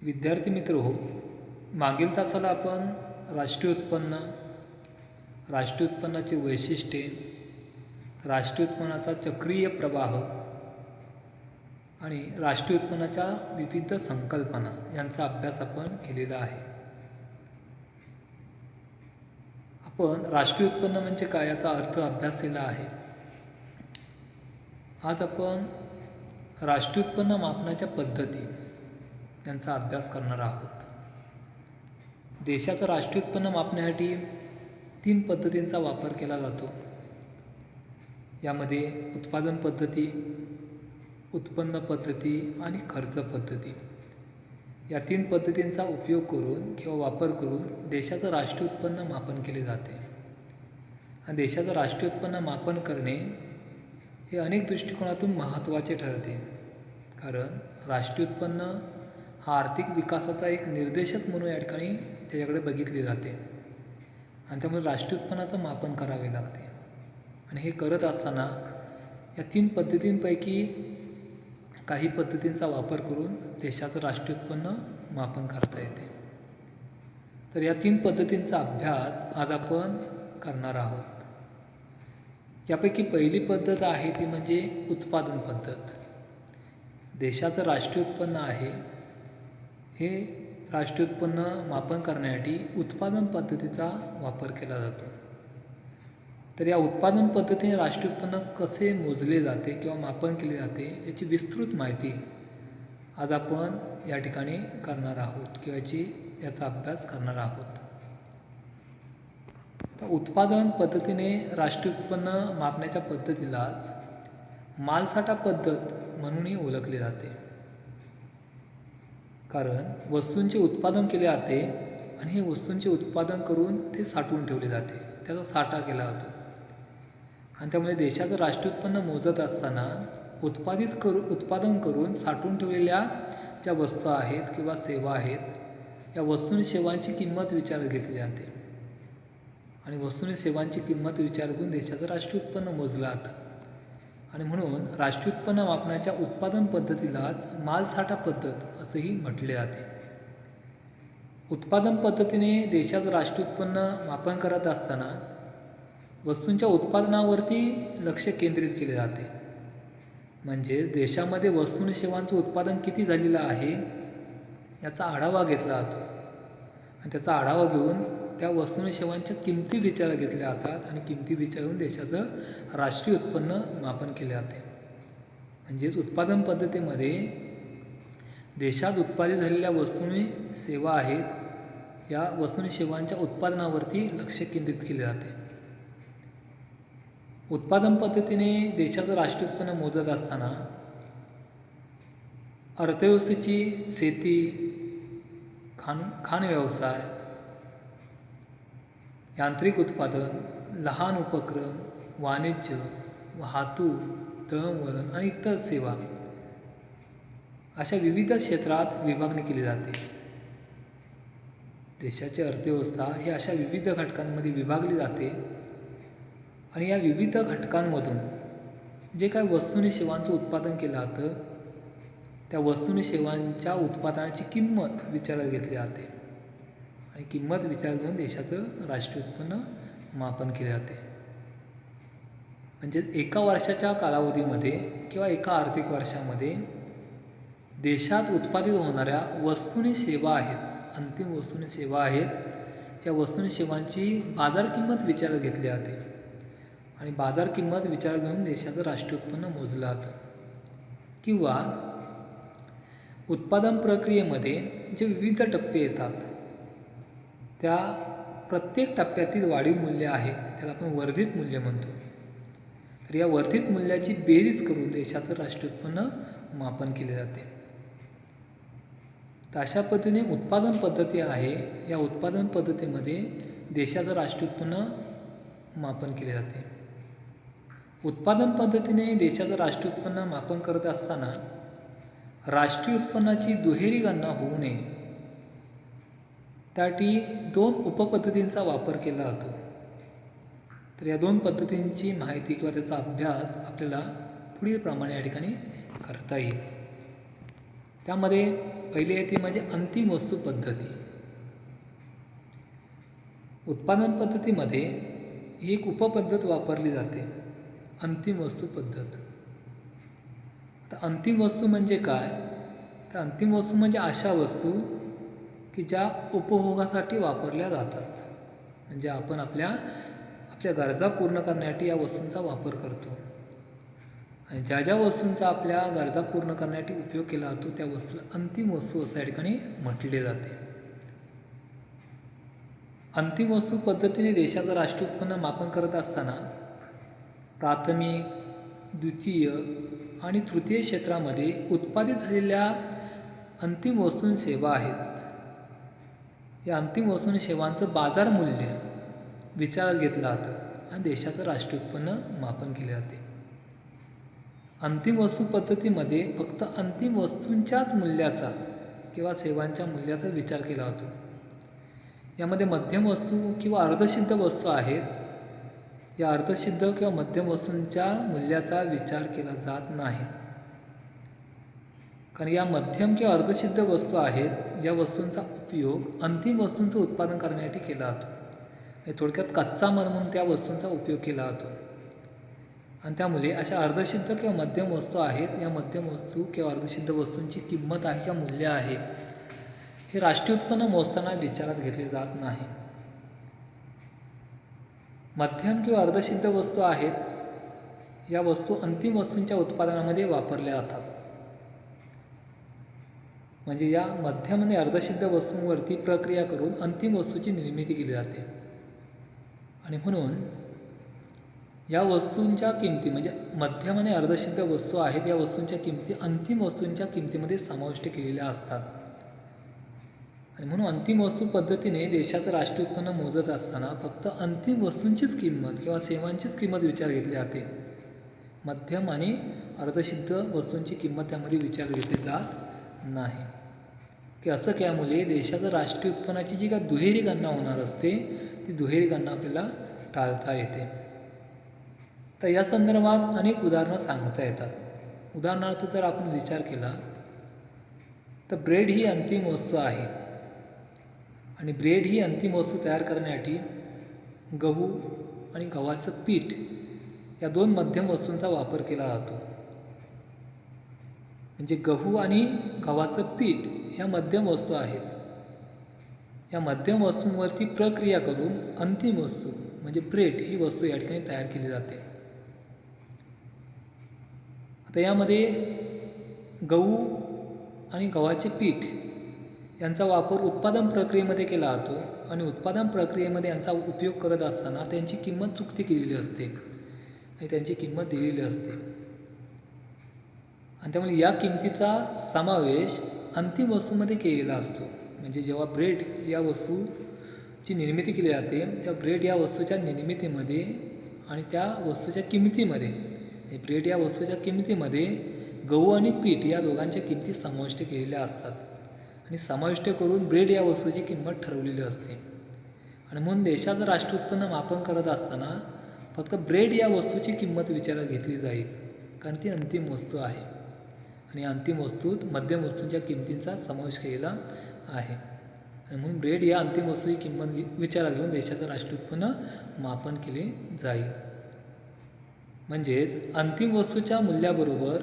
विद्यार्थी मित्र हो, मागील तासाला आपण राष्ट्रीय उत्पन्न, राष्ट्रीय उत्पन्नाची वैशिष्ट्ये, राष्ट्रीय उत्पन्नाचा चक्रीय प्रवाह आणि राष्ट्रीय उत्पन्नाच्या विविध संकल्पना यांचा अभ्यास आपण केलेला आहे. आपण राष्ट्रीय उत्पन्न म्हणजे काय याचा अर्थ अभ्यासलेला आहे. आज आपण राष्ट्रीय उत्पन्न मापनाच्या पद्धती यांचा अभ्यास करणार आहोत. देशाचं राष्ट्रीय उत्पन्न मापण्यासाठी 3 पद्धतींचा वापर केला जातो. यामध्ये उत्पादन पद्धती, उत्पन्न पद्धती आणि खर्च पद्धती या 3 पद्धतींचा उपयोग करून किंवा वापर करून देशाचं राष्ट्रीय उत्पन्न मापन केले जाते. आणि देशाचं राष्ट्रीय उत्पन्न मापन करणे हे अनेक दृष्टिकोनातून महत्त्वाचे ठरते. कारण राष्ट्रीय उत्पन्न हा आर्थिक विकासाचा एक निर्देशक म्हणून या ठिकाणी त्याच्याकडे बघितले जाते आणि त्यामुळे राष्ट्रीय उत्पन्नाचं मापन करावे लागते. आणि हे करत असताना या 3 पद्धतींपैकी काही पद्धतींचा वापर करून देशाचं राष्ट्रीय उत्पन्न मापन करता येते. तर या 3 पद्धतींचा अभ्यास आज आपण करणार आहोत. यापैकी पहिली पद्धत आहे ती म्हणजे उत्पादन पद्धत. देशाचं राष्ट्रीय उत्पन्न आहे हे राष्ट्रीय उत्पन्न मापन करण्यासाठी उत्पादन पद्धतीचा वापर केला जातो. तर या उत्पादन पद्धतीने राष्ट्रीय उत्पन्न कसे मोजले जाते किंवा मापन केले जाते याची विस्तृत माहिती आज आपण या ठिकाणी करणार आहोत किंवा याचा अभ्यास करणार आहोत. तर उत्पादन पद्धतीने राष्ट्रीय उत्पन्न मापण्याच्या पद्धतीलाच मालसाठा पद्धत म्हणूनही ओळखले जाते. कारण वस्तूंचे उत्पादन केले जाते आणि हे वस्तूंचे उत्पादन करून ते साठवून ठेवले जाते, त्याचा साठा केला जातो. आणि त्यामुळे देशाचं राष्ट्रीय उत्पन्न मोजत असताना उत्पादन करून साठवून ठेवलेल्या ज्या वस्तू आहेत किंवा सेवा आहेत या वस्तू आणि सेवांची किंमत विचारात घेतली जाते. आणि वस्तू आणि सेवांची किंमत विचार करून देशाचं राष्ट्रीय उत्पन्न मोजलं जातं. आणि म्हणून राष्ट्रीय उत्पन्न मापनाच्या उत्पादन पद्धतीलाच मालसाठा पद्धत असंही म्हटले जाते. उत्पादन पद्धतीने देशाचं राष्ट्रीय उत्पन्न मापन करत असताना वस्तूंच्या उत्पादनावरती लक्ष केंद्रित केले जाते. म्हणजे देशामध्ये वस्तू आणि सेवांचं उत्पादन किती झालेलं आहे याचा आढावा घेतला जातो. आणि त्याचा आढावा घेऊन त्या वस्तू आणि सेवांच्या किमती विचारात घेतल्या जातात आणि किमती विचारून देशाचं राष्ट्रीय उत्पन्न मापन केले जाते. म्हणजेच उत्पादन पद्धतीमध्ये देशात उत्पादित झालेल्या वस्तू आणि सेवा आहेत या वस्तू आणि सेवांच्या उत्पादनावरती लक्ष केंद्रित केले जाते. उत्पादन पद्धतीने देशाचं राष्ट्रीय उत्पन्न मोजत असताना अर्थव्यवस्थेची शेती, खाण व्यवसाय, यांत्रिक उत्पादन, लहान उपक्रम, वाणिज्य, वाहतूक, दळणवळण आणि इतर सेवा अशा विविध क्षेत्रात विभागणी केली जाते. देशाची अर्थव्यवस्था ही अशा विविध घटकांमध्ये विभागली जाते आणि या विविध घटकांमधून जे काही वस्तू आणि सेवांचं उत्पादन केलं जातं त्या वस्तू आणि सेवांच्या उत्पादनाची किंमत विचारात घेतली जाते आणि किंमत विचार करून देशाचं राष्ट्रीय उत्पन्न मापन केले जाते. म्हणजे एका वर्षाच्या कालावधीमध्ये किंवा एका आर्थिक वर्षामध्ये देशात उत्पादित होणाऱ्या वस्तू आणि सेवा आहेत, अंतिम वस्तू आणि सेवा आहेत, या वस्तू आणि सेवांची बाजार किंमत विचारात घेतली जाते आणि बाजार किंमत विचारात घेऊन देशाचं राष्ट्रीय उत्पन्न मोजलं जातं. किंवा उत्पादन प्रक्रियेमध्ये जे विविध टप्पे येतात त्या प्रत्येक टप्प्यातील वाढीव मूल्य आहे त्याला आपण वर्धित मूल्य म्हणतो. तर या वर्धित मूल्याची बेरीज करून देशाचं राष्ट्रीय उत्पन्न मापन केले जाते. तर अशा पद्धतीने उत्पादन पद्धती आहे. या उत्पादन पद्धतीमध्ये देशाचं राष्ट्रीय उत्पन्न मापन केले जाते. उत्पादन पद्धतीने देशाचं राष्ट्रीय उत्पन्न मापन करत असताना राष्ट्रीय उत्पन्नाची दुहेरी गणना होऊ नये त्यासाठी 2 उपपद्धतींचा वापर केला जातो. तर या 2 पद्धतींची माहिती किंवा त्याचा अभ्यास आपल्याला पुढील प्रमाणे या ठिकाणी करता येईल. त्यामध्ये पहिली आहे ती म्हणजे अंतिम वस्तू पद्धती. उत्पादन पद्धतीमध्ये ही एक उपपद्धत वापरली जाते, अंतिम वस्तू पद्धत. तर अंतिम वस्तू म्हणजे काय? तर अंतिम वस्तू म्हणजे अशा वस्तू की ज्या उपभोगासाठी वापरल्या जातात. म्हणजे आपण आपल्या गरजा पूर्ण करण्यासाठी या वस्तूंचा वापर करतो. आणि ज्या ज्या वस्तूंचा आपल्या गरजा पूर्ण करण्यासाठी उपयोग केला जातो त्या वस्तूला अंतिम वस्तू असं या ठिकाणी म्हटले जाते. अंतिम वस्तू पद्धतीने देशाचं राष्ट्रीय उत्पन्न मापन करत असताना प्राथमिक, द्वितीय आणि तृतीय क्षेत्रामध्ये उत्पादित झालेल्या अंतिम वस्तू सेवा आहेत. या अंतिम वस्तू सेवांचं बाजार मूल्य विचारात घेतलं जातं आणि देशाचं राष्ट्रीय उत्पन्न मापन केले जाते. अंतिम वस्तू पद्धतीमध्ये फक्त अंतिम वस्तूंच्याच मूल्याचा किंवा सेवांच्या मूल्याचा विचार केला जातो. यामध्ये मध्यम वस्तू किंवा अर्धसिद्ध वस्तू आहेत. या अर्धसिद्ध किंवा मध्यम वस्तूंच्या मूल्याचा विचार केला जात नाही. कारण या मध्यम किंवा अर्धसिद्ध वस्तू आहेत या वस्तूंचा उपयोग अंतिम वस्तूंचं उत्पादन करण्यासाठी केला जातो. थोडक्यात कच्चा माल म्हणून त्या वस्तूंचा उपयोग केला जातो. आणि त्यामुळे अशा अर्धसिद्ध किंवा मध्यम वस्तू आहेत. या मध्यम वस्तू किंवा अर्धसिद्ध वस्तूंची किंमत आहे किंवा मूल्य आहे हे राष्ट्रीय उत्पन्न मोजताना विचारात घेतले जात नाही. मध्यम किंवा अर्धसिद्ध वस्तू आहेत या वस्तू अंतिम वस्तूंच्या उत्पादनामध्ये वापरल्या जातात. म्हणजे या मध्यम आणि अर्धसिद्ध वस्तूंवरती प्रक्रिया करून अंतिम वस्तूची निर्मिती केली जाते. आणि म्हणून या वस्तूंच्या किमती म्हणजे मध्यम आणि अर्धसिद्ध वस्तू आहेत या वस्तूंच्या किमती अंतिम वस्तूंच्या किमतीमध्ये समाविष्ट केलेल्या असतात. आणि म्हणून अंतिम वस्तू पद्धतीने देशाचं राष्ट्रीय उत्पन्न मोजत असताना फक्त अंतिम वस्तूंचीच किंमत किंवा सेवांचीच किंमत विचार घेतली जाते. मध्यम आणि अर्धसिद्ध वस्तूंची किंमत त्यामध्ये विचार घेतली जात नाही. की असं केल्यामुळे देशाचं राष्ट्रीय उत्पन्नाची जी काय दुहेरी गणना होणार असते ती दुहेरी गणना आपल्याला टाळता येते. तर या संदर्भात अनेक उदाहरणं सांगता येतात. उदाहरणार्थ जर आपण विचार केला तर ब्रेड ही अंतिम वस्तू आहे आणि ब्रेड ही अंतिम वस्तू तयार करण्यासाठी गहू आणि गव्हाचं पीठ या दोन मध्यम वस्तूंचा वापर केला जातो. म्हणजे गहू आणि गव्हाचं पीठ ह्या मध्यम वस्तू आहेत. या मध्यम वस्तूंवरती प्रक्रिया करून अंतिम वस्तू म्हणजे ब्रेड ही वस्तू या ठिकाणी तयार केली जाते. आता यामध्ये गहू आणि गव्हाचे पीठ यांचा वापर उत्पादन प्रक्रियेमध्ये केला जातो आणि उत्पादन प्रक्रियेमध्ये यांचा उपयोग करत असताना त्यांची किंमत चुकती केलेली असते आणि त्यांची किंमत दिलेली असते. आणि त्यामुळे या किमतीचा समावेश अंतिम वस्तूमध्ये केलेला असतो. म्हणजे जेव्हा ब्रेड या वस्तूची निर्मिती केली जाते त्या ब्रेड या वस्तूच्या निर्मितीमध्ये आणि त्या वस्तूच्या किमतीमध्ये ब्रेड या वस्तूच्या किमतीमध्ये गहू आणि पीठ या दोघांच्या किमती समाविष्ट केलेल्या असतात आणि समाविष्ट करून ब्रेड या वस्तूची किंमत ठरवलेली असते. आणि म्हणून देशाचं राष्ट्रीय उत्पन्न मापन करत असताना फक्त ब्रेड या वस्तूची किंमत विचारात घेतली जाईल कारण ती अंतिम वस्तू आहे आणि अंतिम वस्तूत मध्यम वस्तूंच्या किमतींचा समावेश केलेला आहे. आणि म्हणून ब्रेड या अंतिम वस्तूची किंमत विचारात घेऊन देशाचं राष्ट्रीय उत्पन्न मापन केले जाईल. म्हणजेच अंतिम वस्तूच्या मूल्याबरोबर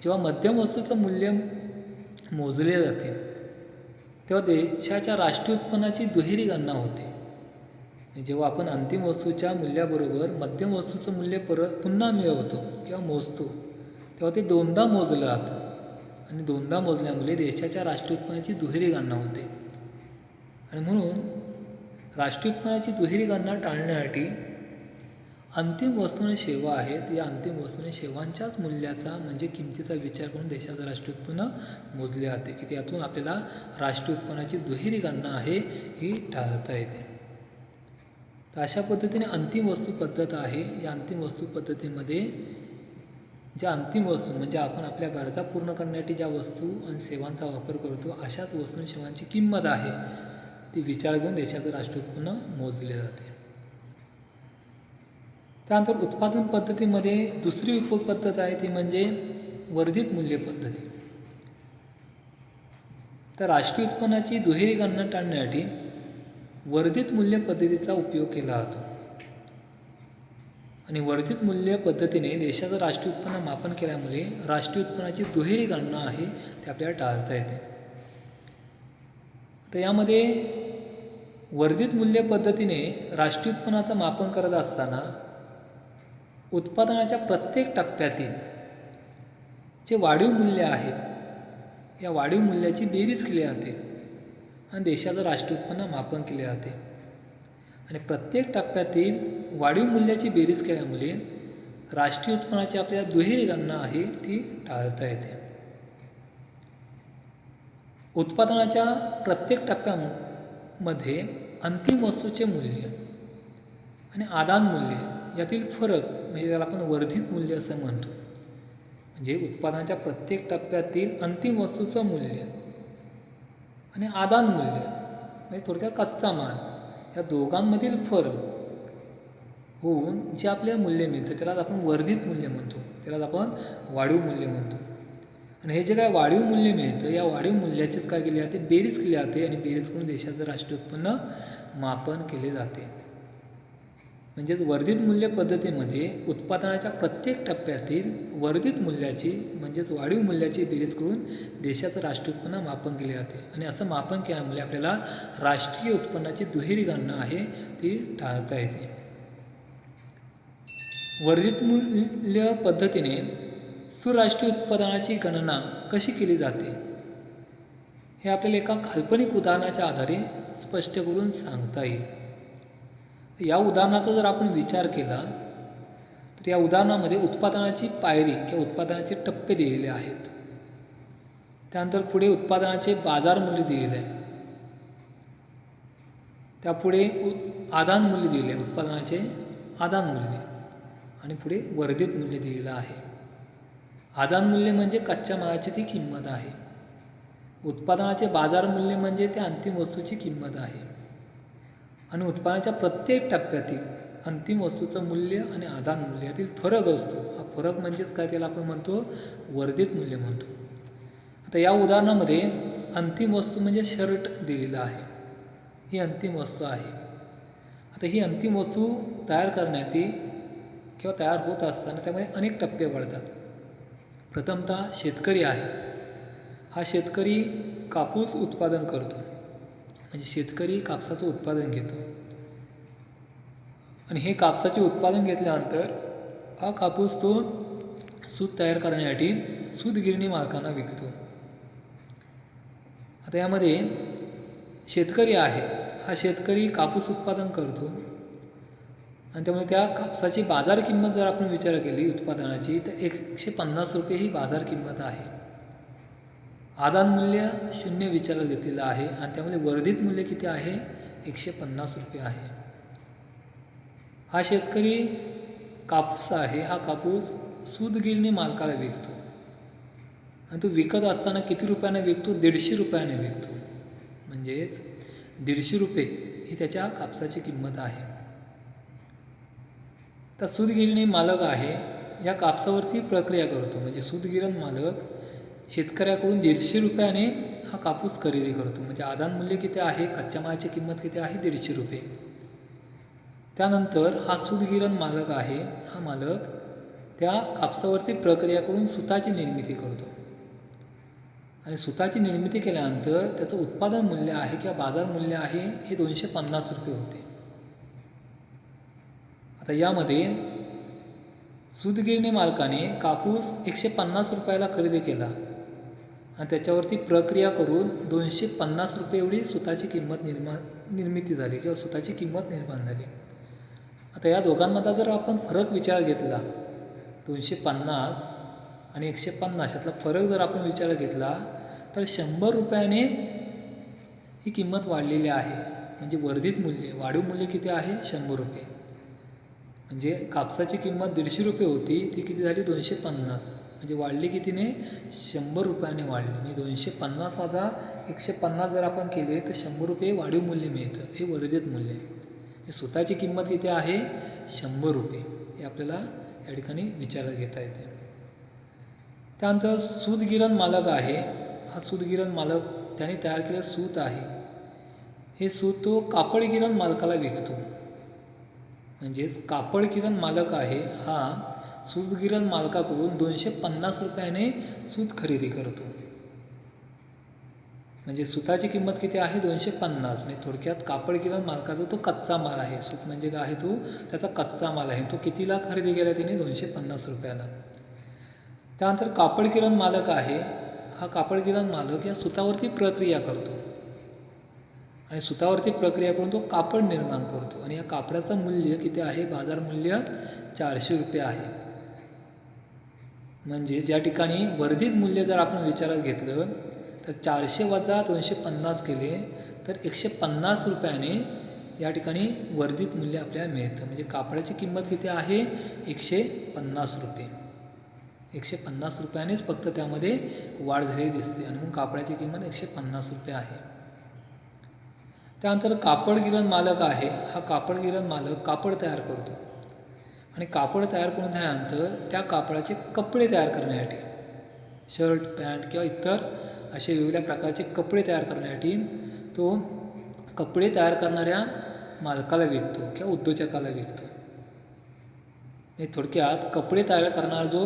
जेव्हा मध्यम वस्तूचं मूल्य मोजले जाते तेव्हा देशाच्या राष्ट्रीय उत्पन्नाची दुहेरी गणना होते. जेव्हा आपण अंतिम वस्तूच्या मूल्याबरोबर मध्यम वस्तूचं मूल्य पुन्हा मिळवतो किंवा मोजतो तेव्हा ते दोनदा मोजलं जातं आणि दोनदा मोजल्यामुळे देशाच्या राष्ट्रीय उत्पन्नाची दुहेरी गणना होते. आणि म्हणून राष्ट्रीय उत्पन्नाची दुहेरी गणना टाळण्यासाठी अंतिम वस्तू आणि सेवा आहेत या अंतिम वस्तू आणि सेवांच्याच मूल्याचा म्हणजे किमतीचा विचार करून देशाचं राष्ट्रीय उत्पन्न मोजले जाते की त्यातून आपल्याला राष्ट्रीय उत्पन्नाची दुहेरी गणना आहे ही टाळता येते. तर अशा पद्धतीने अंतिम वस्तू पद्धत आहे. या अंतिम वस्तू पद्धतीमध्ये ज्या अंतिम वस्तू म्हणजे आपण आपल्या गरजा पूर्ण करण्यासाठी ज्या वस्तू आणि सेवांचा वापर करतो अशाच वस्तू आणि सेवांची किंमत आहे ती विचार घेऊन देशाचं राष्ट्रीय उत्पन्न मोजले जाते. त्यानंतर उत्पादन पद्धतीमध्ये दुसरी उपपद्धत आहे ती म्हणजे वर्धित मूल्य पद्धती. तर राष्ट्रीय उत्पन्नाची दुहेरी गणना टाळण्यासाठी वर्धित मूल्य पद्धतीचा उपयोग केला जातो आणि वर्धित मूल्य पद्धतीने देशाचं राष्ट्रीय उत्पन्न मापन केल्यामुळे राष्ट्रीय उत्पन्नाची दुहेरी गणना आहे ते आपल्याला टाळता येते. तर यामध्ये वर्धित मूल्य पद्धतीने राष्ट्रीय उत्पन्नाचं मापन करत असताना उत्पादनाच्या प्रत्येक टप्प्यातील जे वाढीव मूल्य आहे या वाढीव मूल्याची बेरीज केली जाते आणि देशाचं राष्ट्रीय उत्पन्न मापन केले जाते आणि प्रत्येक टप्प्यातील वाढीव मूल्याची बेरीज केल्यामुळे राष्ट्रीय उत्पन्नाची आपल्या दुहेरी गणना आहे ती टाळता येते. उत्पादनाच्या प्रत्येक टप्प्यामध्ये अंतिम वस्तूचे मूल्य आणि आदान मूल्य यातील फरक म्हणजे त्याला आपण वर्धित मूल्य असं म्हणतो. म्हणजे उत्पादनाच्या प्रत्येक टप्प्यातील अंतिम वस्तूचं मूल्य आणि आदान मूल्य म्हणजे थोडक्यात कच्चा माल या दोघांमधील फरक होऊन जे आपल्याला मूल्य मिळतं त्यालाच आपण वर्धित मूल्य म्हणतो, त्यालाच आपण वाढीव मूल्य म्हणतो. आणि हे जे काय वाढीव मूल्य मिळतं या वाढीव मूल्याचीच काय केली जाते बेरीज केली जाते आणि बेरीज करून देशाचं राष्ट्रीय उत्पन्न मापन केले जाते. म्हणजेच वर्धित मूल्य पद्धतीमध्ये उत्पादनाच्या प्रत्येक टप्प्यातील वर्धित मूल्याची म्हणजेच वाढीव मूल्याची बेरीज करून देशाचं राष्ट्रीय उत्पन्न मापन केले जाते आणि असं मापन केल्यामुळे आपल्याला राष्ट्रीय उत्पन्नाची दुहेरी गणना आहे ती टाळता येते. वर्धित मूल्य पद्धतीने सुराष्ट्रीय उत्पादनाची गणना कशी केली जाते हे आपल्याला एका काल्पनिक उदाहरणाच्या आधारे स्पष्ट करून सांगता येईल. या उदाहरणाचा जर आपण विचार केला तर या उदाहरणामध्ये उत्पादनाची पायरी किंवा उत्पादनाचे टप्पे दिलेले आहेत. त्यानंतर पुढे उत्पादनाचे बाजार मूल्य दिलेले आहे. त्यापुढे आदान मूल्य दिले आहे, उत्पादनाचे आदान मूल्य आणि पुढे वर्धित मूल्य दिलेलं आहे. आदान मूल्य म्हणजे कच्च्या मालाची ती किंमत आहे. उत्पादनाचे बाजार मूल्य म्हणजे त्या अंतिम वस्तूची किंमत आहे आणि उत्पादनाच्या प्रत्येक टप्प्यातील अंतिम वस्तूचं मूल्य आणि आदान मूल्य यातील फरक असतो. हा फरक म्हणजेच काय त्याला आपण म्हणतो वर्धित मूल्य म्हणतो. आता या उदाहरणामध्ये अंतिम वस्तू म्हणजे शर्ट दिलेला आहे. ही अंतिम वस्तू आहे. आता ही अंतिम वस्तू तयार करण्यासाठी किंवा तयार होत असताना त्यामध्ये अनेक टप्पे पडतात. प्रथमतः शेतकरी आहे. हा शेतकरी कापूस उत्पादन करतो म्हणजे शेतकरी कापसाचं उत्पादन घेतो आणि हे कापसाचे उत्पादन घेतल्यानंतर हा कापूस तो सूत तयार करण्यासाठी सूतगिरणी मालकांना विकतो. आता यामध्ये शेतकरी आहे. हा शेतकरी कापूस उत्पादन करतो आणि त्यामुळे त्या कापसाची बाजार किंमत जर आपण विचार केली उत्पादनाची तर 150 रुपये ही बाजार किंमत आहे. आदान मूल्य 0 विचारात घेतलेलं आहे आणि त्यामुळे वर्धित मूल्य किती आहे 150 रुपये आहे. हा शेतकरी कापूस आहे. हा कापूस सूतगिरणी मालकाला विकतो आणि तो विकत असताना किती रुपयाने विकतो 150 रुपयाने विकतो. म्हणजेच 150 रुपये ही त्याच्या कापसाची किंमत आहे. तर सूतगिरणी मालक आहे या कापसावरती प्रक्रिया करतो म्हणजे सूतगिरण मालक शेतकऱ्याकडून 150 रुपयाने हा कापूस खरेदी करतो. म्हणजे आदान मूल्य किती आहे कच्च्या मालाची किंमत किती आहे 150 रुपये. त्यानंतर हा सूतगिरण मालक आहे. हा मालक त्या कापसावरती प्रक्रिया करून सुताची निर्मिती करतो आणि सुताची निर्मिती केल्यानंतर त्याचं उत्पादन मूल्य आहे किंवा बाजार मूल्य आहे हे 250 रुपये होते. आता यामध्ये सूतगिरणी मालकाने कापूस 150 रुपयाला खरेदी केला आणि त्याच्यावरती प्रक्रिया करून 250 रुपये एवढी सुताची किंमत निर्मिती झाली किंवा सुताची किंमत निर्माण झाली. आता या दोघांमधला जर आपण फरक विचारात घेतला 250 आणि 150 यातला फरक जर आपण विचारात घेतला तर 100 रुपयाने ही किंमत वाढलेली आहे. म्हणजे वर्धित मूल्य वाढीव मूल्य किती आहे 100 रुपये. म्हणजे कापसाची किंमत 150 रुपये होती ती किती झाली 250 म्हणजे वाढली कितीने 100 रुपयाने वाढली. म्हणजे 250 वजा 150 जर आपण केले तर 100 रुपये वाढीव मूल्य मिळतं. हे वर्धित मूल्य. सुताची किंमत किती आहे 100 रुपये हे आपल्याला या ठिकाणी विचारात घेता येते. त्यानंतर सूतगिरण मालक आहे. हा सूतगिरण मालक त्याने तयार केलेलं सूत आहे, हे सूत तो कापड गिरण मालकाला विकतो. म्हणजेच कापड गिरण मालक आहे हा सूत गिरण मालकाकडून 250 रुपयाने सूत खरेदी करतो. म्हणजे सुताची किंमत किती आहे 250. म्हणजे थोडक्यात कापड गिरण मालकाचा तो कच्चा माल आहे. सूत म्हणजे काय आहे, तो त्याचा कच्चा माल आहे. तो कितीला खरेदी केला त्याने 250 रुपयाला. त्यानंतर कापड गिरण मालक आहे हा कापड गिरण मालक या सुतावरती प्रक्रिया करतो आणि सुतावरती प्रक्रिया करून तो कापड निर्माण करतो आणि या कापडाचं मूल्य किती आहे, बाजार मूल्य 400 रुपये आहे. म्हणजे ज्या ठिकाणी वर्धित मूल्य जर आपण विचारात घेतलं तर 400 वजा 250 केले तर 150 रुपयाने या ठिकाणी वर्धित मूल्य आपल्याला मिळतं. म्हणजे कापडाची किंमत किती आहे 150 रुपये. 150 रुपयानेच फक्त त्यामध्ये वाढ झालेली दिसते आणि मग कापडाची किंमत 150 रुपये आहे. त्यानंतर कापड गिरण मालक आहे हा कापड गिरण मालक कापड तयार करतो आणि कापड तयार करून झाल्यानंतर त्या कापडाचे कपडे तयार करण्यासाठी शर्ट, पॅन्ट किंवा इतर असे वेगवेगळ्या प्रकारचे कपडे तयार करण्यासाठी तो कपडे तयार करणाऱ्या मालकाला विकतो किंवा उद्योजकाला विकतो. थोडक्यात कपडे तयार करणारा जो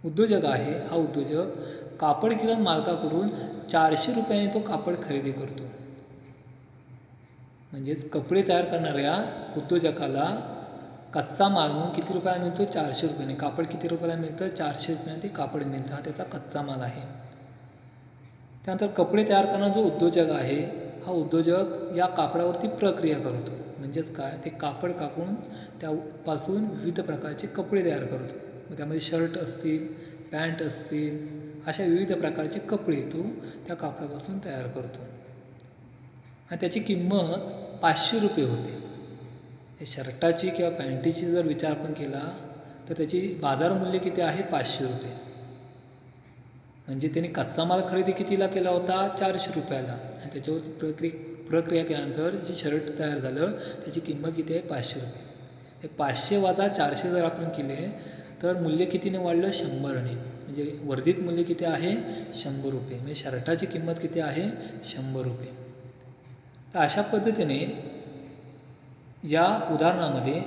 उद्योजक आहे हा उद्योजक कापड गिरण मालकाकडून 400 रुपयाने तो कापड खरेदी करतो. म्हणजेच कपडे तयार करणाऱ्या उद्योजकाला कच्चा माल म्हणून किती रुपयाला मिळतो 400 रुपयाने. कापड किती रुपयाला मिळतं 400 रुपयाने ते कापड मिळतं. हा त्याचा कच्चा माल आहे. त्यानंतर कपडे तयार करणारा जो उद्योजक आहे हा उद्योजक या कापडावरती प्रक्रिया करतो. म्हणजेच काय, ते कापड कापून त्यापासून विविध प्रकारचे कपडे तयार करतो. मग त्यामध्ये शर्ट असतील, पॅन्ट असतील, अशा विविध प्रकारचे कपडे तो त्या कापडापासून तयार करतो आणि त्याची किंमत 500 रुपये होते. हे शर्टाची किंवा पॅन्टीची जर विचार आपण केला तर त्याची बाजार मूल्य किती आहे 500 रुपये. म्हणजे त्यांनी कच्चा माल खरेदी कितीला केला होता 400 रुपयाला आणि त्याच्यावर प्रक्रिया केल्यानंतर जे शर्ट तयार झालं त्याची किंमत किती आहे 500 रुपये. हे 500 वजा 400 जर आपण केले तर मूल्य कितीने वाढलं 100ने. म्हणजे वर्धित मूल्य किती आहे 100 रुपये. म्हणजे शर्टाची किंमत किती आहे 100 रुपये. तर अशा पद्धतीने या उदाहरणामध्ये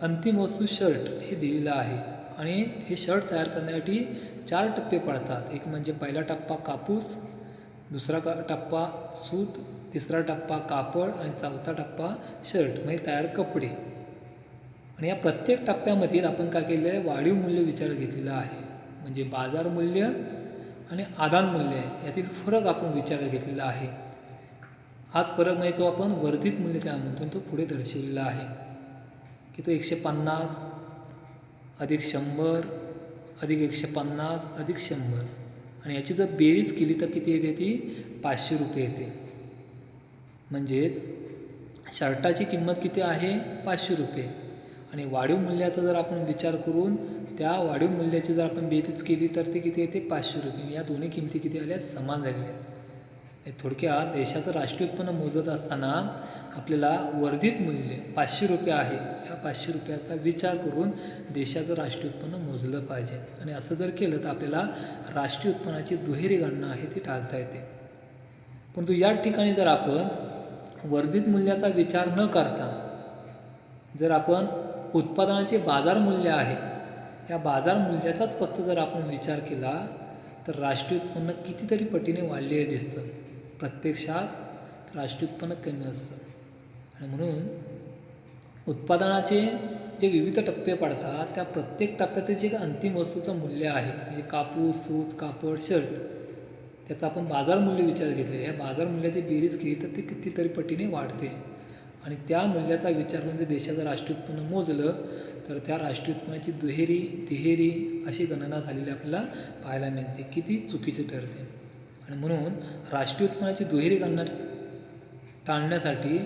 अंतिम वस्तू शर्ट हे दिलेलं आहे आणि हे शर्ट तयार करण्यासाठी 4 टप्पे पडतात. एक म्हणजे पहिला टप्पा कापूस, दुसरा टप्पा सूत, तिसरा टप्पा कापड आणि चौथा टप्पा शर्ट म्हणजे तयार कपडे. आणि या प्रत्येक टप्प्यामधील आपण काय केलेलं आहे वाढीव मूल्य विचारात घेतलेलं आहे. म्हणजे बाजार मूल्य आणि आदान मूल्य यातील फरक आपण विचारात घेतलेला आहे. हाच फरक म्हणजे तो आपण वर्धित मूल्य त्याला म्हणतो तो पुढे दर्शवलेला आहे की तो 150 अधिक 100 अधिक 150 अधिक 100 आणि याची जर बेरीज केली तर किती येते ती 500 रुपये येते. म्हणजेच शर्टाची किंमत किती आहे 500 रुपये आणि वाढीव मूल्याचा जर आपण विचार करून त्या वाढीव मूल्याची जर आपण बेरीज केली तर ते किती येते 500 रुपये. या दोन्ही किमती किती आल्या समान झालेल्या आहेत. थोडक्यात देशाचं राष्ट्रीय उत्पन्न मोजत असताना आपल्याला वर्धित मूल्य 500 रुपये आहे. या 500 रुपयाचा विचार करून देशाचं राष्ट्रीय उत्पन्न मोजलं पाहिजे आणि असं जर केलं तर आपल्याला राष्ट्रीय उत्पन्नाची दुहेरी गणना आहे ती टाळता येते. परंतु या ठिकाणी जर आपण वर्धित मूल्याचा विचार न करता जर आपण उत्पादनाचे बाजार मूल्य आहे या बाजार मूल्याचाच फक्त जर आपण विचार केला तर राष्ट्रीय उत्पन्न कितीतरी पटीने वाढलेले दिसतं. प्रत्यक्षात राष्ट्रीय उत्पन्न कमी असतं आणि म्हणून उत्पादनाचे जे विविध टप्पे पडतात त्या प्रत्येक टप्प्यातील जे अंतिम वस्तूचं मूल्य आहे म्हणजे कापूस, सूत, कापड, शर्ट त्याचं आपण बाजार मूल्य विचारात घेतले. या बाजार मूल्याची बेरीज केली तर ते कितीतरी पटीने वाढते आणि त्या मूल्याचा विचार करून जर देशाचं राष्ट्रीय उत्पन्न मोजलं तर त्या राष्ट्रीय उत्पन्नाची दुहेरी तिहेरी अशी गणना झालेली आपल्याला पाहायला मिळते. किती चुकीचे ठरते आणि म्हणून राष्ट्रीय उत्पन्नाची दुहेरी गणना टाळण्यासाठी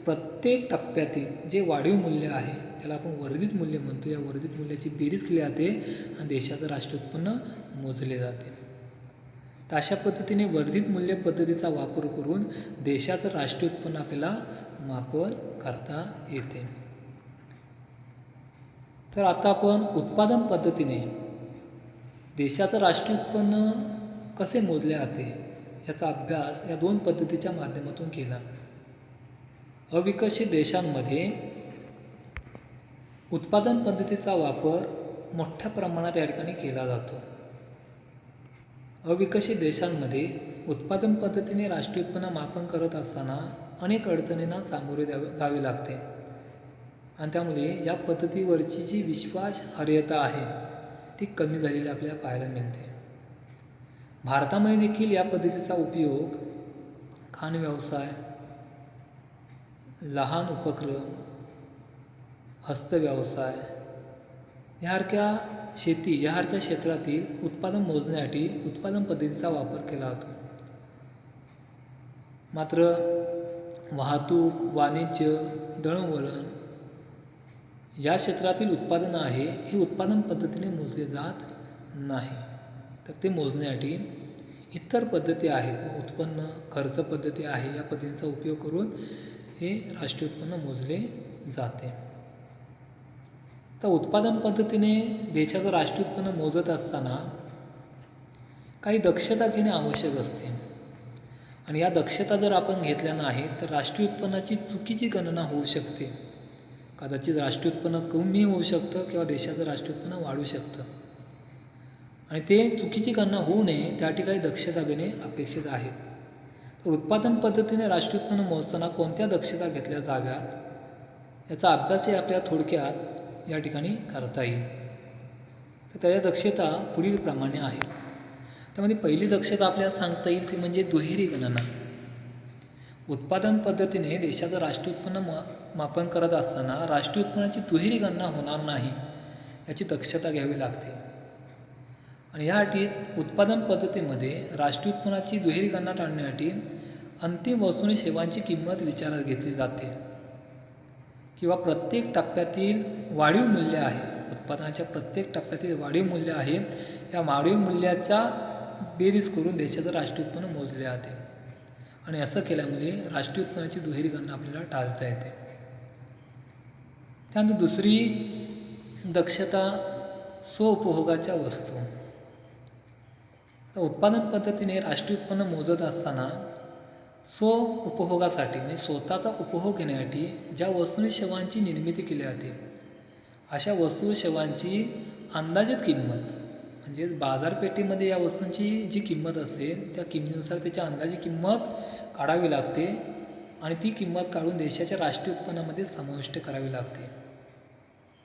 प्रत्येक टप्प्यातील जे वाढीव मूल्य आहे त्याला आपण वर्धित मूल्य म्हणतो. या वर्धित मूल्याची बेरीज केली जाते आणि देशाचं राष्ट्रीय उत्पन्न मोजले जाते. तर अशा पद्धतीने वर्धित मूल्य पद्धतीचा वापर करून देशाचं राष्ट्रीय उत्पन्न आपल्याला मापन करता येते. तर आता आपण उत्पादन पद्धतीने देशाचं राष्ट्रीय उत्पन्न कसे मोजले जाते याचा अभ्यास या दोन पद्धतीच्या माध्यमातून केला. अविकसित देशांमध्ये उत्पादन पद्धतीचा वापर मोठ्या प्रमाणात या ठिकाणी केला जातो. अविकसित देशांमध्ये उत्पादन पद्धतीने राष्ट्रीय उत्पन्न मापन करत असताना अनेक अडचणींना सामोरे जावे लागते आणि त्यामुळे या पद्धतीवरची जी विश्वासार्हता आहे ती कमी झालेली आपल्याला पाहायला मिळते. भारतामध्ये देखील या पद्धतीचा उपयोग खाण व्यवसाय, लहान उपक्रम, हस्तव्यवसाय यासारख्या यासारख्या क्षेत्रातील उत्पादन मोजण्यासाठी उत्पादन पद्धतीचा वापर केला जातो. मात्र वाहतूक, वाणिज्य, दळणवळण या क्षेत्रातील उत्पादन आहे हे उत्पादन पद्धतीने मोजले जात नाही. तर ते मोजण्यासाठी इतर पद्धती आहेत. उत्पन्न खर्च पद्धती आहे, या पद्धतींचा उपयोग करून हे राष्ट्रीय उत्पन्न मोजले जाते. तर उत्पादन पद्धतीने देशाचं राष्ट्रीय उत्पन्न मोजत असताना काही दक्षता घेणे आवश्यक असते आणि या दक्षता जर आपण घेतल्या नाही तर राष्ट्रीय उत्पन्नाची चुकीची गणना होऊ शकते. कदाचित राष्ट्रीय उत्पन्न कमी होऊ शकतं किंवा देशाचं राष्ट्रीय उत्पन्न वाढू शकतं आणि ते चुकीची गणना होऊ नये त्यासाठी काही दक्षता घेणे अपेक्षित आहे. तर उत्पादन पद्धतीने राष्ट्रीय उत्पन्न मोजताना कोणत्या दक्षता घेतल्या जाव्यात याचा अभ्यासही आपल्याला थोडक्यात या ठिकाणी करता येईल. तर त्याच्या दक्षता पुढील प्रमाणे आहे. त्यामध्ये पहिली दक्षता आपल्याला सांगता येईल ती म्हणजे दुहेरी गणना. उत्पादन पद्धतीने देशाचं राष्ट्रीय उत्पन्न मापन करत असताना राष्ट्रीय उत्पन्नाची दुहेरी गणना होणार नाही याची दक्षता घ्यावी लागते आणि यासाठीच उत्पादन पद्धतीमध्ये राष्ट्रीय उत्पन्नाची दुहेरी गणना टाळण्यासाठी अंतिम वस्तू आणि सेवांची किंमत विचारात घेतली जाते किंवा प्रत्येक टप्प्यातील वाढीव मूल्य आहे, उत्पादनाच्या प्रत्येक टप्प्यातील वाढीव मूल्य आहे, या वाढीव मूल्याचा बेरीज करून देशाचं राष्ट्रीय उत्पन्न मोजले जाते आणि असं केल्यामुळे राष्ट्रीय उत्पन्नाची दुहेरी गणना आपल्याला टाळता येते. त्यानंतर दुसरी दक्षता स्वउपभोगाच्या वस्तू. उत्पादन पद्धतीने राष्ट्रीय उत्पन्न मोजत असताना स्वउपभोगासाठी म्हणजे स्वतःचा उपभोग घेण्यासाठी ज्या वस्तू आणि सेवांची निर्मिती केली जाते अशा वस्तू सेवांची अंदाजित किंमत म्हणजे बाजारपेठेमध्ये या वस्तूंची जी किंमत असेल त्या किमतीनुसार त्याची अंदाजी किंमत काढावी लागते आणि ती किंमत काढून देशाच्या राष्ट्रीय उत्पन्नामध्ये समाविष्ट करावी लागते.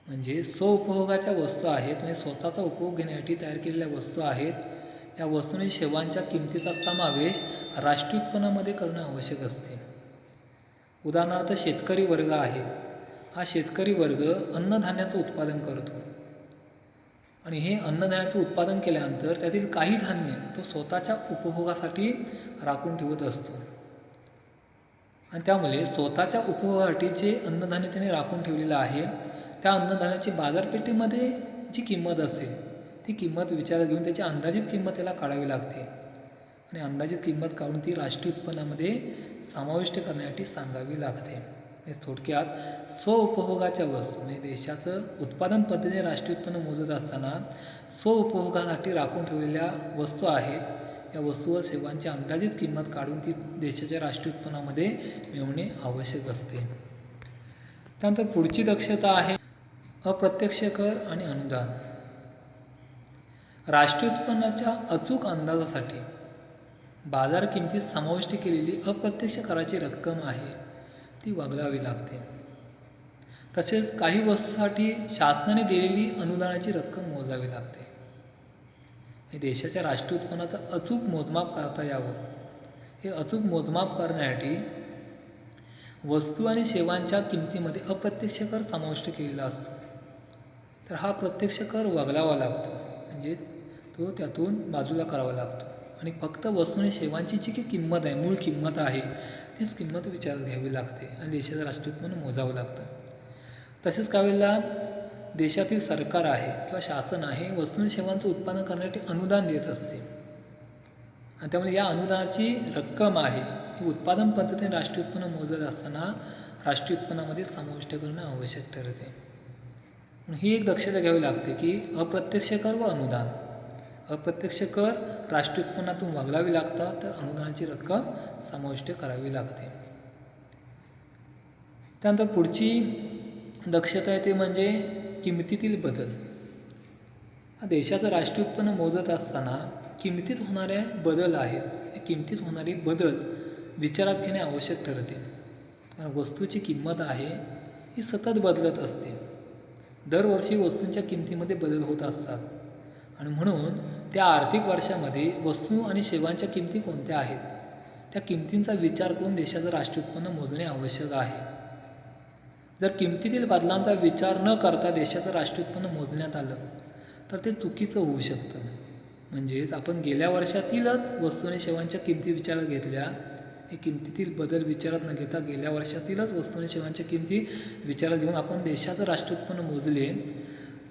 म्हणजे स्वउपभोगाच्या वस्तू आहेत म्हणजे स्वतःचा उपभोग घेण्यासाठी तयार केलेल्या वस्तू आहेत, या वस्तू आणि सेवांच्या किमतीचा समावेश राष्ट्रीय उत्पन्नामध्ये करणं आवश्यक असते. उदाहरणार्थ शेतकरी वर्ग आहे, हा शेतकरी वर्ग अन्नधान्याचं उत्पादन करतो आणि हे अन्नधान्याचं उत्पादन केल्यानंतर त्यातील काही धान्य तो स्वतःच्या उपभोगासाठी राखून ठेवत असतो आणि त्यामुळे स्वतःच्या उपभोगासाठी जे अन्नधान्य त्याने राखून ठेवलेलं आहे त्या अन्नधान्याची बाजारपेठेमध्ये जी किंमत असेल ती किंमत विचारात घेऊन त्याची अंदाजित किंमत त्याला काढावी लागते आणि अंदाजित किंमत काढून ती राष्ट्रीय उत्पन्नामध्ये समाविष्ट करण्यासाठी सांगावी लागते. थोडक्यात स्वउपभोगाच्या वस्तू म्हणजे देशाचं उत्पादन पद्धतीने राष्ट्रीय उत्पन्न मोजत असताना स्वउपभोगासाठी राखून ठेवलेल्या वस्तू आहेत, या वस्तू व सेवांची अंदाजित किंमत काढून ती देशाच्या राष्ट्रीय उत्पन्नामध्ये मिळवणे आवश्यक असते. त्यानंतर पुढची दक्षता आहे अप्रत्यक्ष कर आणि अनुदान. राष्ट्रीय उत्पन्नाच्या अचूक अंदाजासाठी बाजार किमतीत समाविष्ट केलेली अप्रत्यक्ष कराची रक्कम आहे ती वगळावी लागते. तसेच काही वस्तूंसाठी शासनाने दिलेली अनुदानाची रक्कम मोजावी लागते. देशाच्या राष्ट्रीय उत्पन्नाचं अचूक मोजमाप करता यावं हे अचूक मोजमाप करण्यासाठी वस्तू आणि सेवांच्या किमतीमध्ये अप्रत्यक्ष कर समाविष्ट केलेला असतो. तर हा प्रत्यक्ष कर वगळावा लागतो म्हणजे तो त्यातून बाजूला करावा लागतो आणि फक्त वस्तू आणि सेवांची जी काही किंमत आहे, मूळ किंमत आहे, तीच किंमत विचारात घ्यावी लागते आणि देशाचं राष्ट्रीय उत्पन्न मोजावं लागतं. तसेच काही वेळेला देशातील सरकार आहे किंवा शासन आहे वस्तू आणि सेवांचं उत्पादन करण्यासाठी अनुदान देत असते आणि त्यामुळे या अनुदानाची रक्कम आहे ही उत्पादन पद्धतीने राष्ट्रीय उत्पन्न मोजत असताना राष्ट्रीय उत्पन्नामध्ये समाविष्ट करणं आवश्यक ठरते. ही एक दक्षता घ्यावी लागते की अप्रत्यक्ष कर व अनुदान. अप्रत्यक्ष कर राष्ट्रीय उत्पन्नातून वगळावे लागतात, तर अनुदानाची रक्कम समाविष्ट करावी लागते. त्यानंतर पुढची दक्षता आहे ते म्हणजे किमतीतील बदल. देशाचं राष्ट्रीय उत्पन्न मोजत असताना किमतीत होणारे बदल आहेत, किमतीत होणारे बदल विचारात घेणे आवश्यक ठरते. कारण वस्तूची किंमत आहे ही सतत बदलत असते. दरवर्षी वस्तूंच्या किमतीमध्ये बदल होत असतात आणि म्हणून त्या आर्थिक वर्षामध्ये वस्तू आणि सेवांच्या किमती कोणत्या आहेत त्या किमतींचा विचार करून देशाचं राष्ट्रीय उत्पन्न मोजणे आवश्यक आहे. जर किमतीतील बदलांचा विचार न करता देशाचं राष्ट्रीय उत्पन्न मोजण्यात आलं तर ते चुकीचं होऊ शकतं. म्हणजेच आपण गेल्या वर्षातीलच वस्तू आणि सेवांच्या किमती विचारात घेतल्या, हे किमतीतील बदल विचारात न घेता गेल्या वर्षातीलच वस्तू आणि सेवांच्या किमती विचारात घेऊन आपण देशाचं राष्ट्रीय उत्पन्न मोजले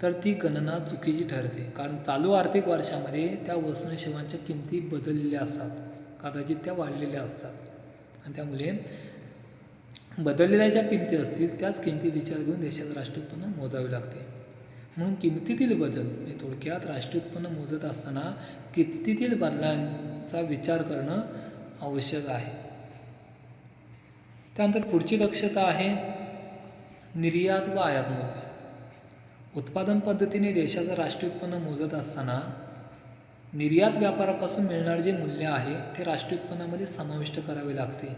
तर ती गणना चुकीची ठरते. कारण चालू आर्थिक वर्षामध्ये त्या वस्तू आणि सेवांच्या किमती बदललेल्या असतात, कदाचित त्या वाढलेल्या असतात आणि त्यामुळे बदललेल्या ज्या किमती असतील त्याच किमती विचार घेऊन देशाचं राष्ट्रीय उत्पन्न मोजावे लागते. म्हणून किमतीतील बदल म्हणजे थोडक्यात राष्ट्रीय उत्पन्न मोजत असताना किमतीतील बदलांचा विचार करणं आवश्यक आहे. त्यानंतर पुढची दक्षता आहे निर्यात व आयात मूल्य. उत्पादन पद्धतीने देशाचं राष्ट्रीय उत्पन्न मोजत असताना निर्यात व्यापारापासून मिळणारे जे मूल्य आहे ते राष्ट्रीय उत्पन्नामध्ये समाविष्ट करावे लागते.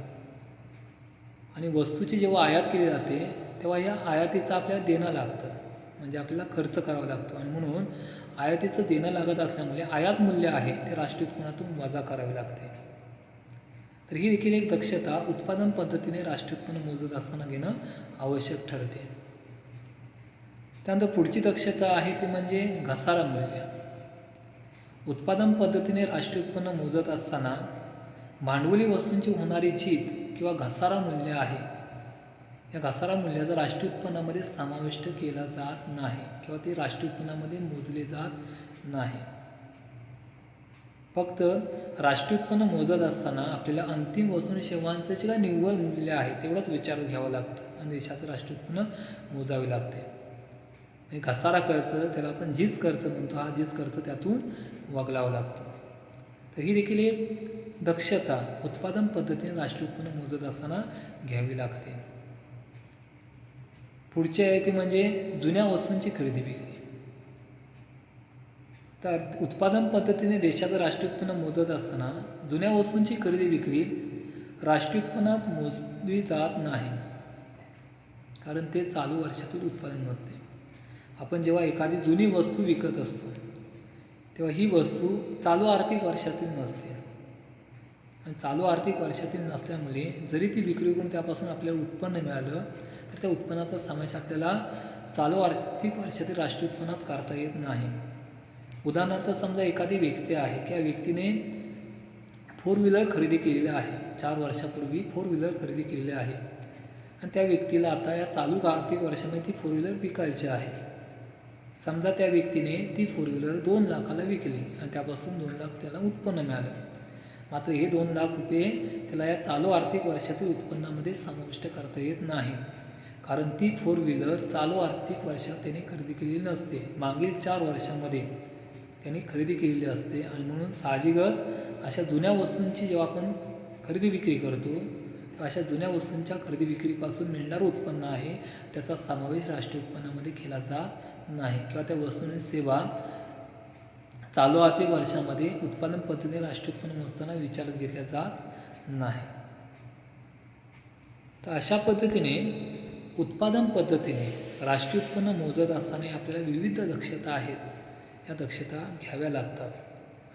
आणि वस्तूची जेव्हा आयात केली जाते तेव्हा या आयातीचं आपल्याला देणं लागतं, म्हणजे आपल्याला खर्च करावा लागतो आणि म्हणून आयातीचं देणं लागत असल्यामुळे आयात मूल्य आहे ते राष्ट्रीय उत्पन्नातून वजा करावे लागते. तर ही देखील एक दक्षता उत्पादन पद्धतीने राष्ट्रीय उत्पन्न मोजत असताना घेणं आवश्यक ठरते. त्यानंतर पुढची दक्षता आहे ती म्हणजे घसारा मूल्य. उत्पादन पद्धतीने राष्ट्रीय उत्पन्न मोजत असताना भांडवली वस्तूंची होणारी झीज किंवा घसारा मूल्य आहे, या घसारा मूल्याचा राष्ट्रीय उत्पन्नामध्ये समाविष्ट केला जात नाही किंवा ते राष्ट्रीय उत्पन्नामध्ये मोजले जात नाही. फक्त राष्ट्रीय उत्पन्न मोजत असताना आपल्याला अंतिम वस्तू आणि सेवांचं जे काय निव्वळ मूल्य आहे तेवढंच विचारात घ्यावं लागतं आणि देशाचं राष्ट्रीय उत्पन्न मोजावे लागते. म्हणजे घसारा खर्च त्याला आपण झीज खर्च म्हणतो, हा झीज खर्च त्यातून वगळावा लागतो. तर ही देखील एक दक्षता उत्पादन पद्धतीने राष्ट्रीय उत्पन्न मोजत असताना घ्यावी लागते. पुढचे आहे ते म्हणजे जुन्या वस्तूंची खरेदी विक्री. तर उत्पादन पद्धतीने देशाचं राष्ट्रीय उत्पन्न मोजत असताना जुन्या वस्तूंची खरेदी विक्री राष्ट्रीय उत्पन्नात मोजली जात नाही, कारण ते चालू वर्षातील उत्पादन नसते. आपण जेव्हा एखादी जुनी वस्तू विकत असतो तेव्हा ही वस्तू चालू आर्थिक वर्षातील नसते आणि चालू आर्थिक वर्षातील नसल्यामुळे जरी ती विक्री करून त्यापासून आपल्याला उत्पन्न मिळालं तर त्या उत्पन्नाचा समावेश आपल्याला चालू आर्थिक वर्षातील राष्ट्रीय उत्पन्नात करता येत नाही. उदाहरणार्थ समजा एखादी व्यक्ती आहे की या व्यक्तीने 4 व्हीलर खरेदी केलेली आहे, 4 वर्षापूर्वी 4 व्हीलर खरेदी केलेली आहे आणि त्या व्यक्तीला आता या चालू आर्थिक वर्षामध्ये ती 4 व्हीलर विकायची आहे. समजा त्या व्यक्तीने ती 4 व्हीलर 2 लाखाला विकली आणि त्यापासून 2 लाख त्याला उत्पन्न मिळालं. मात्र हे 2 लाख रुपये त्याला या चालू आर्थिक वर्षातील उत्पन्नामध्ये समाविष्ट करता येत नाही, कारण ती 4 व्हीलर चालू आर्थिक वर्षात त्याने खरेदी केलेली नसते, मागील 4 वर्षांमध्ये त्यांनी खरेदी केलेली असते. आणि म्हणून साहजिकच अशा जुन्या वस्तूंची जेव्हा आपण खरेदी विक्री करतो तेव्हा अशा जुन्या वस्तूंच्या खरेदी विक्रीपासून मिळणारं उत्पन्न आहे त्याचा समावेश राष्ट्रीय उत्पन्नामध्ये केला जात नाही किंवा त्या वस्तू आणि सेवा चालू आर्थिक वर्षामध्ये उत्पादन पद्धतीने राष्ट्रीय उत्पन्न मोजताना विचारात घेतल्या जात नाही. तर अशा पद्धतीने उत्पादन पद्धतीने राष्ट्रीय उत्पन्न मोजत असताना आपल्याला विविध दक्षता आहेत, या दक्षता घ्याव्या लागतात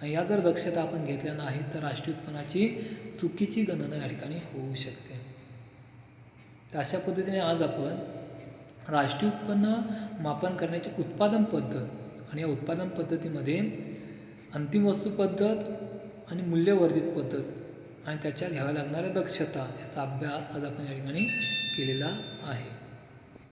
आणि या जर दक्षता आपण घेतल्या नाहीत तर राष्ट्रीय उत्पन्नाची चुकीची गणना या ठिकाणी होऊ शकते. तर अशा पद्धतीने आज आपण राष्ट्रीय उत्पन्न मापन करण्याची उत्पादन पद्धत आणि या उत्पादन पद्धतीमध्ये अंतिम वस्तू पद्धत आणि मूल्यवर्धित पद्धत आणि त्याच्या घ्याव्या लागणाऱ्या दक्षता याचा अभ्यास आज आपण या ठिकाणी केलेला आहे.